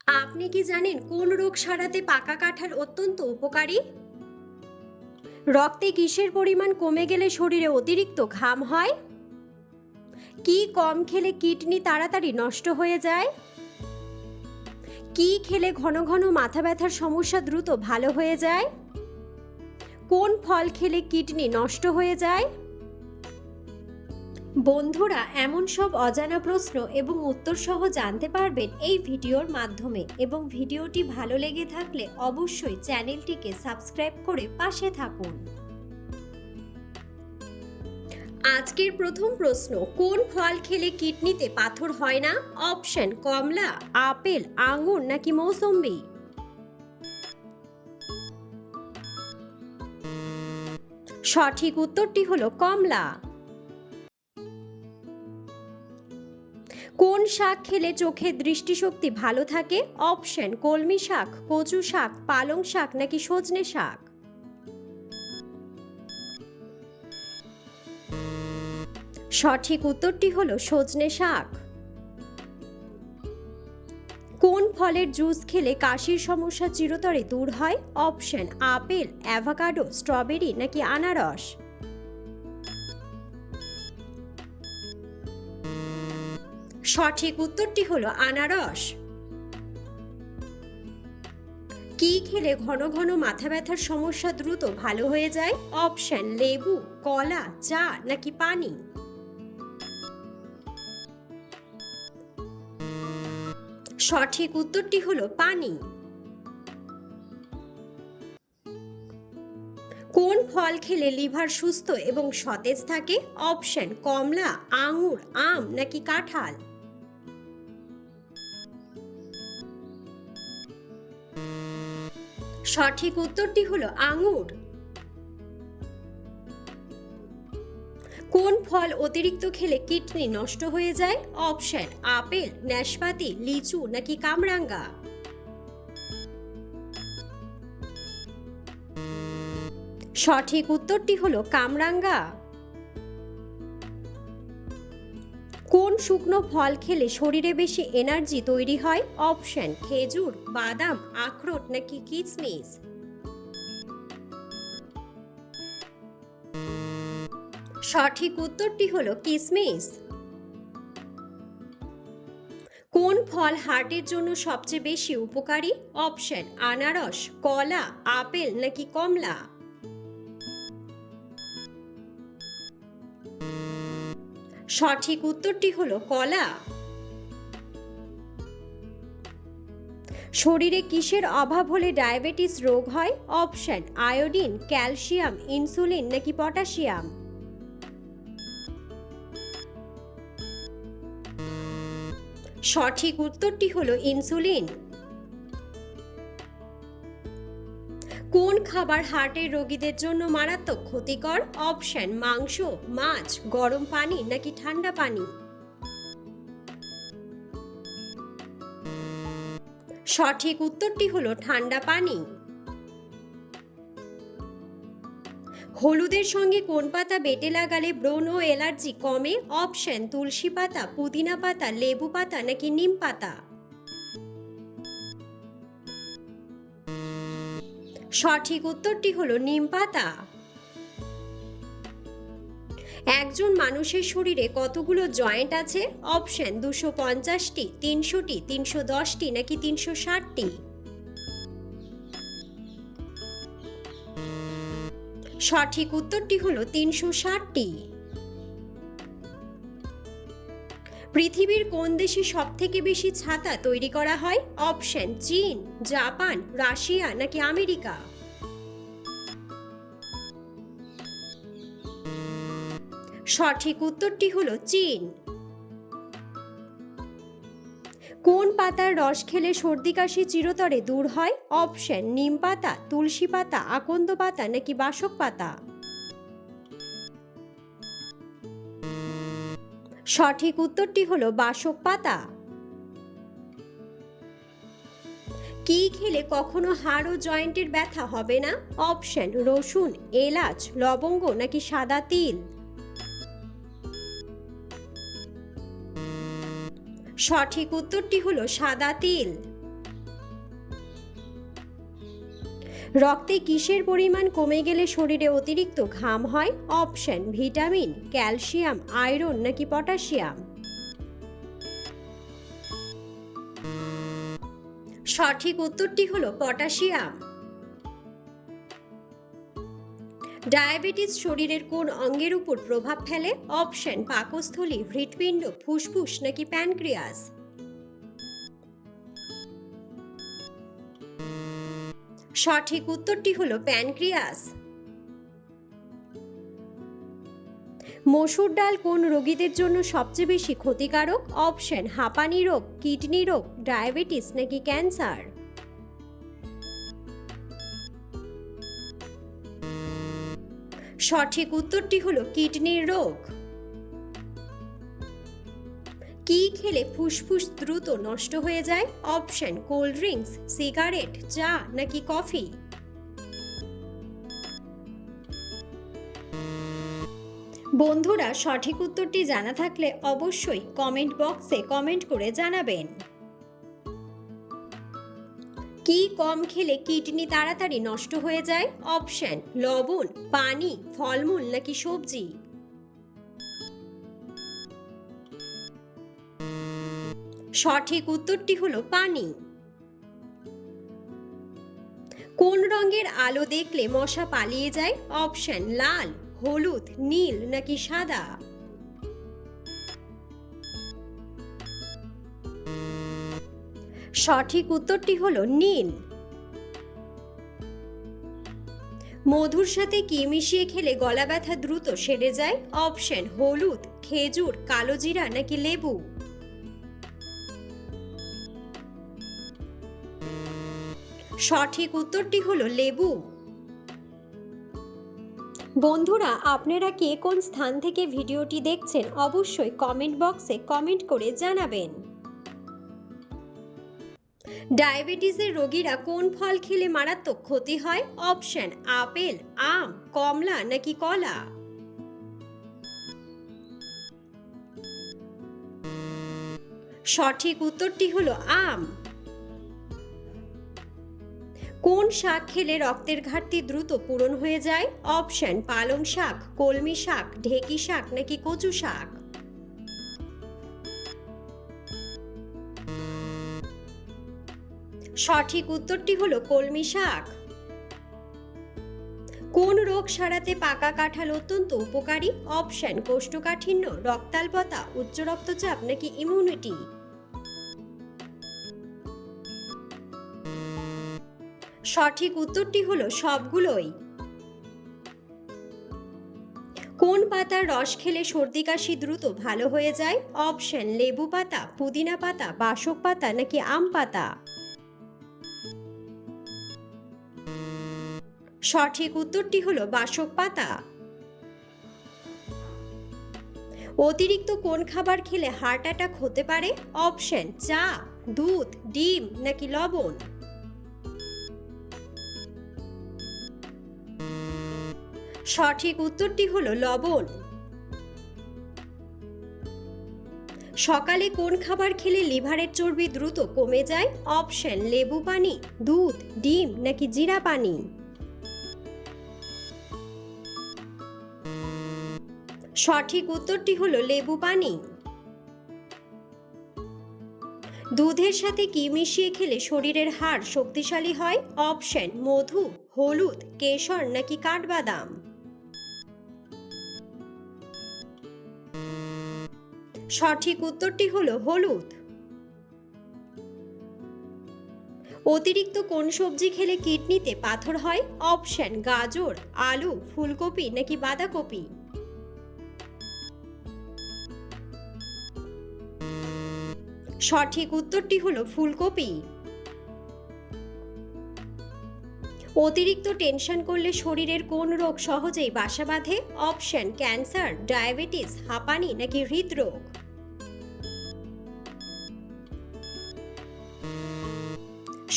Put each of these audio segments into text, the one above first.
আপনি কি জানেন কোন রোগ সারাতে পাকা কাঁঠাল অত্যন্ত উপকারী? রক্তে কিসের পরিমাণ কমে গেলে শরীরে অতিরিক্ত ঘাম হয়? কি কম খেলে কিডনি তাড়াতাড়ি নষ্ট হয়ে যায়? কি খেলে ঘন ঘন মাথা ব্যথার সমস্যা দ্রুত ভালো হয়ে যায়? কোন ফল খেলে কিডনি নষ্ট হয়ে যায়? বন্ধুরা, এমন সব অজানা প্রশ্ন এবং উত্তর সহ জানতে পারবেন এই ভিডিওর মাধ্যমে, এবং ভিডিওটি ভালো লেগে থাকলে অবশ্যই চ্যানেলটিকে সাবস্ক্রাইব করে পাশে থাকুন। আজকের প্রথম প্রশ্ন, কোন ফল খেলে কিডনিতে পাথর হয় না? অপশন: কমলা, আপেল, আঙ্গুর নাকি মৌসম্বি? সঠিক উত্তরটি হলো কমলা। কোন শাক খেলে চোখের দৃষ্টিশক্তি ভালো থাকে? অপশন: কলমি শাক, কচু শাক, পালং শাক নাকি সজনে শাক? সঠিক উত্তরটি হলো সজনে শাক। কোন ফলের জুস খেলে কাশির সমস্যা চিরতরে দূর হয়? অপশন: আপেল, অ্যাভোকাডো, স্ট্রবেরি নাকি আনারস? সঠিক উত্তরটি হলো আনারস। কি খেলে ঘন ঘন মাথা ব্যথার সমস্যা দ্রুত ভালো হয়ে যায়? অপশন: লেবু, কলা, চা নাকি পানি? সঠিক উত্তরটি হলো পানি। কোন ফল খেলে লিভার সুস্থ এবং সতেজ থাকে? অপশন: কমলা, আঙুর, আম নাকি কাঁঠাল? সঠিক উত্তরটি হলো আঙুর। কোন ফল অতিরিক্ত খেলে কিডনি নষ্ট হয়ে যায়? অপশন: আপেল, নাশপাতি, লিচু নাকি কামরাঙ্গা? সঠিক উত্তরটি হলো কামরাঙ্গা। কোন শুকনো ফল খেলে শরীরে বেশি এনার্জি তৈরি হয়? অপশন: খেজুর, বাদাম, আখরোট নাকি কিশমিশ? সঠিক উত্তরটি হলো কিশমিশ। কোন ফল হার্টের জন্য সবচেয়ে বেশি উপকারী? অপশন: আনারস, কলা, আপেল নাকি কমলা? সঠিক উত্তরটি হলো কলা। শরীরে কিসের অভাব হলে ডায়াবেটিস রোগ হয়? অপশন: আয়োডিন, ক্যালসিয়াম, ইনসুলিন নাকি পটাশিয়াম? সঠিক উত্তরটি হলো ইনসুলিন। কোন খাবার হার্টের রোগীদের জন্য মারাত্মক ক্ষতিকর? অপশন: মাংস, মাছ, গরম পানি নাকি ঠান্ডা পানি? সঠিক উত্তরটি হলো ঠান্ডা পানি। হলুদের সঙ্গে কোন পাতা বেটে লাগালে ব্রণ ও অ্যালার্জি কমে? অপশন: তুলসী পাতা, পুদিনা পাতা, লেবু পাতা নাকি নিম পাতা? সঠিক উত্তরটি হলো নিম পাতা। একজন মানুষের শরীরে কতগুলো জয়েন্ট আছে? অপশন: 250টি, 300টি, 310টি নাকি 360টি? সঠিক উত্তরটি হলো 360টি। পৃথিবীর কোন দেশে সব থেকে বেশি ছাতা তৈরি করা হয়? অপশন: চীন, জাপান, রাশিয়া নাকি আমেরিকা? সঠিক উত্তরটি হলো চীন। কোন পাতার রস খেলে সর্দি কাশি চিরতরে দূর হয়? অপশন: নিম পাতা, তুলসী পাতা, আকন্দ পাতা নাকি বাসক পাতা? সঠিক উত্তরটি হলো বাসক পাতা। কি খেলে কখনো হাড় ও জয়েন্টের ব্যথা হবে না? অপশন: রসুন, এলাচ, লবঙ্গ নাকি সাদা তিল? সঠিক উত্তরটি হলো সাদা তিল। রক্তে কিসের পরিমাণ কমে গেলে শরীরে অতিরিক্ত ঘাম হয়? অপশন ভিটামিন, ক্যালসিয়াম, আয়রন নাকি পটাশিয়াম। সঠিক উত্তরটি হলো পটাশিয়াম। ডায়াবেটিস শরীরের কোন অঙ্গের উপর প্রভাব ফেলে? অপশন পাকস্থলী, হৃৎপিণ্ড, ফুসফুস নাকি প্যানক্রিয়াস। সঠিক উত্তরটি হলো প্যানক্রিয়াস। মসুর ডাল কোন রোগীদের জন্য সবচেয়ে বেশি ক্ষতিকারক? অপশন হাঁপানি রোগ, কিডনি রোগ, ডায়াবেটিস নাকি ক্যান্সার। সঠিক উত্তরটি হলো কিডনির রোগ। কি খেলে ফুসফুস দ্রুত নষ্ট হয়ে যায়? অপশন কোল্ড ড্রিঙ্কস, সিগারেট, চা নাকি কফি। বন্ধুরা, সঠিক উত্তরটি জানা থাকলে অবশ্যই কমেন্ট বক্সে কমেন্ট করে জানাবেন। কি কম খেলে কিডনি তাড়াতাড়ি নষ্ট হয়ে যায়? অপশন লবণ, পানি, ফলমূল নাকি সবজি। সঠিক উত্তরটি হলো পানি। কোন রঙের আলো দেখলে মশা পালিয়ে যায়? অপশন লাল, হলুদ, নীল নাকি সাদা। সঠিক উত্তরটি হলো নীল। মধুর সাথে কি মিশিয়ে খেলে গলা ব্যথা দ্রুত সেরে যায়? অপশন হলুদ, খেজুর, কালোজিরা নাকি লেবু। সঠিক উত্তরটি হলো লেবু। বন্ধুরা, আপনারা কে কোন স্থান থেকে ভিডিওটি দেখছেন অবশ্যই কমেন্ট বক্সে কমেন্ট করে জানাবেন। ডায়াবেটিসের রোগীরা কোন ফল খেলে মারাত্মক ক্ষতি হয়? অপশন আপেল, আম, কমলা নাকি কলা। সঠিক উত্তরটি হলো আম। কোন শাক খেলে রক্তের ঘাটতি দ্রুত পূরণ হয়ে যায়? অপশন পালং শাক, কলমি শাক, ঢেঁকি শাক নাকি কচু শাক। সঠিক উত্তরটি হলো কলমি শাক। কোন রোগ সারাতে পাকা কাঁঠাল অত্যন্ত উপকারী? অপশন কোষ্ঠকাঠিন্য, রক্তাল্পতা, উচ্চ রক্তচাপ নাকি ইমিউনিটি। সঠিক উত্তরটি হলো সবগুলোই। কোন পাতার রস খেলে সর্দি কাশি দ্রুত ভালো হয়ে যায়? অপশন লেবু পাতা, পুদিনা পাতা, বাসক পাতা নাকি আম পাতা। সঠিক উত্তরটি হলো বাসক পাতা। অতিরিক্ত কোন খাবার খেলে হার্ট অ্যাটাক হতে পারে? অপশন চা, দুধ, ডিম নাকি লবণ। সঠিক উত্তরটি হলো লবণ। সকালে কোন খাবার খেলে লিভারের চর্বি দ্রুত কমে যায়? অপশন লেবু পানি, দুধ, ডিম নাকি জিরা পানি। সঠিক উত্তরটি হলো লেবু পানি। দুধের সাথে কি মিশিয়ে খেলে শরীরের হাড় শক্তিশালী হয়? অপশন মধু, হলুদ, কেশর নাকি কাঠবাদাম। সঠিক উত্তরটি হলো হলুদ। অতিরিক্ত কোন সবজি খেলে কিডনিতে পাথর হয়? অপশন গাজর, আলু, ফুলকপি নাকি বাঁধাকপি। সঠিক উত্তরটি হলো ফুলকপি। অতিরিক্ত টেনশন করলে শরীরের কোন রোগ সহজেই বাসা বাঁধে? অপশন ক্যান্সার, ডায়াবেটিস, হাঁপানি নাকি হৃদরোগ।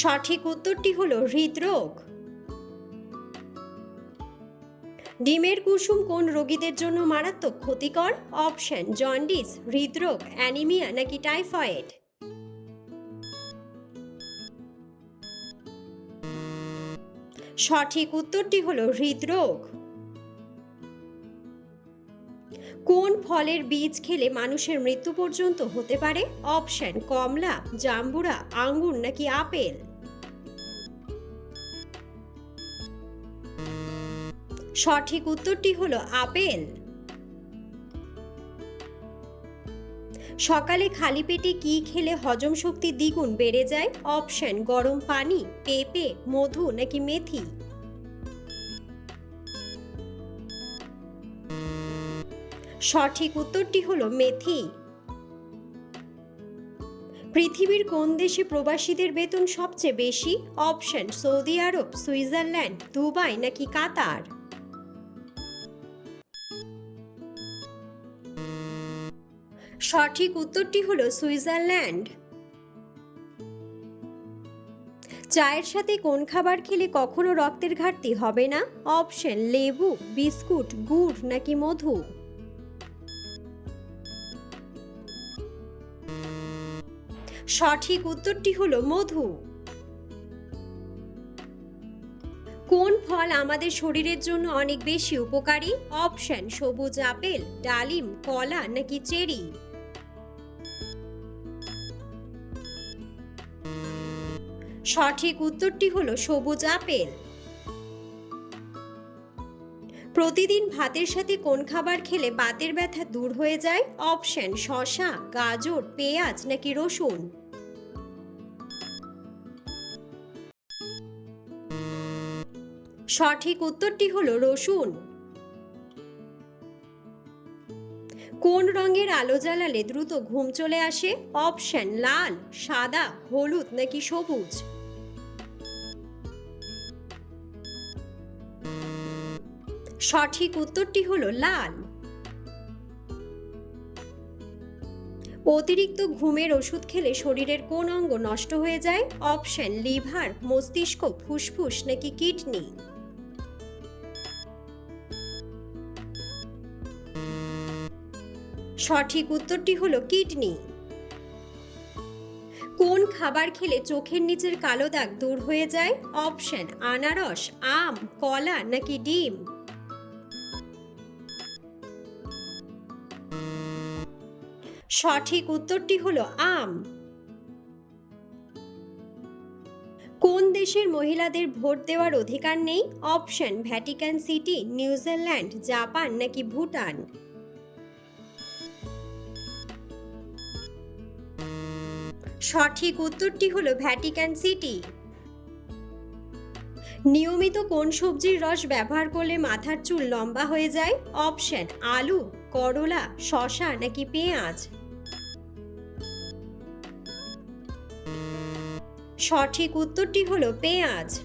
সঠিক উত্তরটি হলো হৃদরোগ। ডিমের কুসুম কোন রোগীদের জন্য মারাত্মক ক্ষতিকর? অপশন জন্ডিস, হৃদরোগ, অ্যানিমিয়া নাকি টাইফয়েড। সঠিক উত্তরটি হলো হৃদরোগ। কোন ফলের বীজ খেলে মানুষের মৃত্যু পর্যন্ত হতে পারে? অপশন কমলা, জাম্বুরা, আঙ্গুর নাকি আপেল। সঠিক উত্তরটি হলো আপেল। সকালে খালি পেটে কি খেলে হজম শক্তি দ্বিগুণ বেড়ে যায়? অপশন গরম পানি, পেঁপে, মধু নাকি মেথি। সঠিক উত্তরটি হলো মেথি। পৃথিবীর কোন দেশে প্রবাসীদের বেতন সবচেয়ে বেশি? অপশন সৌদি আরব, সুইজারল্যান্ড, দুবাই নাকি কাতার। সঠিক উত্তরটি হলো সুইজারল্যান্ড। চায়ের সাথে কোন খাবার খেলে কখনো রক্তের ঘাটতি হবে না? অপশন লেবু, বিস্কুট, গুড় নাকি মধু। সঠিক উত্তরটি হলো মধু। কোন ফল আমাদের শরীরের জন্য অনেক বেশি উপকারী? অপশন সবুজ আপেল, ডালিম, কলা নাকি চেরি। সঠিক উত্তরটি হলো সবুজ আপেল। প্রতিদিন ভাতের সাথে কোন খাবার খেলে বাতের ব্যথা দূর হয়ে যায়? অপশন শসা, গাজর, পেঁয়াজ নাকি রসুন। সঠিক উত্তরটি হলো রসুন। কোন রঙের আলো জ্বালালে দ্রুত ঘুম চলে আসে? অপশন লাল, সাদা, হলুদ নাকি সবুজ। সঠিক উত্তরটি হলো লাল। অতিরিক্ত ঘুমের ওষুধ খেলে শরীরের কোন অঙ্গ নষ্ট হয়ে যায়? অপশন লিভার, মস্তিষ্ক, ফুসফুস নাকি কিডনি। সঠিক উত্তরটি হলো কিডনি। কোন খাবার খেলে চোখের নিচের কালো দাগ দূর হয়ে যায়? অপশন আনারস, আম, কলা নাকি ডিম। সঠিক উত্তরটি হলো আম। কোন দেশের মহিলাদের ভোট দেওয়ার অধিকার নেই? Option Vatican city, New Zealand, Japan নাকি ভুটান। সঠিক উত্তরটি হলো ভ্যাটিকান সিটি। নিয়মিত কোন সবজির রস ব্যবহার করলে মাথার চুল লম্বা হয়ে যায়? অপশন আলু, করলা, শসা নাকি পেঁয়াজ। সঠিক উত্তরটি হলো পেঁয়াজ।